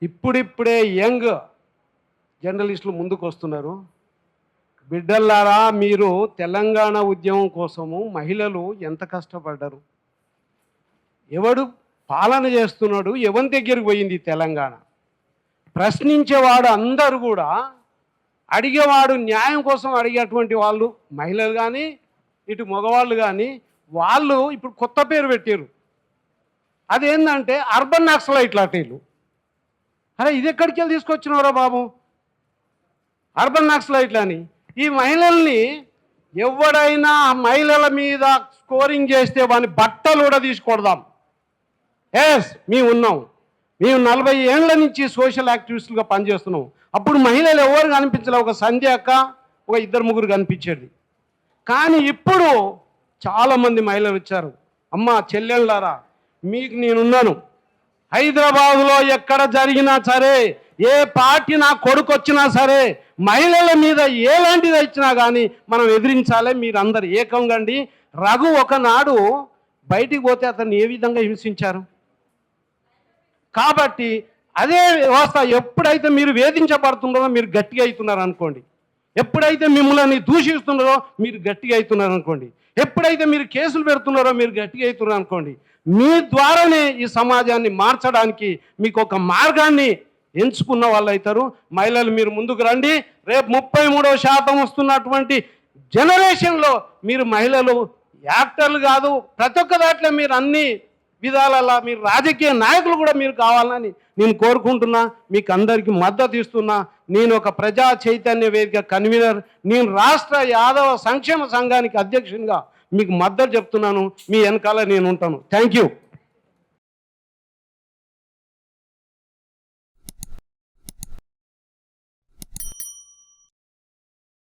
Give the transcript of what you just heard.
ఇప్పుడిప్పుడే యంగ్ జర్నలిస్టులు ముందుకు వస్తున్నారు. బిడ్డల్లారా, మీరు తెలంగాణ ఉద్యమం కోసము మహిళలు ఎంత కష్టపడ్డారు, ఎవడు పాలన చేస్తున్నాడు, ఎవరి దగ్గరికి పోయింది తెలంగాణ, ప్రశ్నించేవాడు అందరూ కూడా అడిగేవాడు న్యాయం కోసం అడిగేటువంటి వాళ్ళు మహిళలు కానీ ఇటు మగవాళ్ళు కానీ వాళ్ళు ఇప్పుడు కొత్త పేరు పెట్టారు. అదేంటంటే అర్బన్ నక్సలైట్ లాంటిలు. అరే ఇది ఎక్కడికి వెళ్ళి తీసుకొచ్చినారో బాబు, అర్బన్ నక్సలైట్లు అని. ఈ మహిళల్ని ఎవడైనా మహిళల మీద స్కోరింగ్ చేస్తే వాని బట్టలు కూడా తీసుకొడదాం. ఎస్ మేము ఉన్నాం, మేము 40 ఏళ్ల నుంచి సోషల్ యాక్టివిస్టులుగా పనిచేస్తున్నాం. అప్పుడు మహిళలు ఎవరు కనిపించలే, ఒక సంధ్య అక్క, ఒక 2-3 కనిపించేది. కానీ ఇప్పుడు చాలామంది మహిళలు వచ్చారు. అమ్మ చెల్లెళ్ళారా, మీకు నేనున్నాను. హైదరాబాదులో ఎక్కడ జరిగినా సరే, ఏ పార్టీ నా కొడుకు వచ్చినా సరే, మహిళల మీద ఎలాంటిది వచ్చినా కానీ మనం ఎదిరించాలి. మీరందరూ ఏకంగా అండి. రఘు ఒకనాడు బయటికి పోతే అతన్ని ఏ విధంగా హింసించారు. కాబట్టి అదే వ్యవస్థ ఎప్పుడైతే మీరు వేధించబడుతున్నారో మీరు గట్టిగా అవుతున్నారు అనుకోండి, ఎప్పుడైతే మిమ్మల్ని దూషిస్తున్నారో మీరు గట్టిగా అవుతున్నారు అనుకోండి, ఎప్పుడైతే మీరు కేసులు పెడుతున్నారో మీరు గట్టిగా అవుతున్నారు అనుకోండి, మీ ద్వారానే ఈ సమాజాన్ని మార్చడానికి మీకు ఒక మార్గాన్ని ఎంచుకున్న వాళ్ళు అవుతారు. మహిళలు మీరు ముందుకు రండి. రేపు 33% వస్తున్నటువంటి జనరేషన్లో మీరు మహిళలు యాక్టర్లు కాదు, ప్రతి ఒక్క దాంట్లో మీరు అన్ని విధాలలో మీరు రాజకీయ నాయకులు కూడా మీరు కావాలని నేను కోరుకుంటున్నా. మీకు అందరికీ మద్దతు ఇస్తున్నా. నేను ఒక ప్రజా చైతన్య వేదిక కన్వీనర్, నేను రాష్ట్ర యాదవ సంక్షేమ సంఘానికి అధ్యక్షునిగా మీకు మద్దతు చెప్తున్నాను. మీ వెనకాల నేను ఉంటాను. Thank you.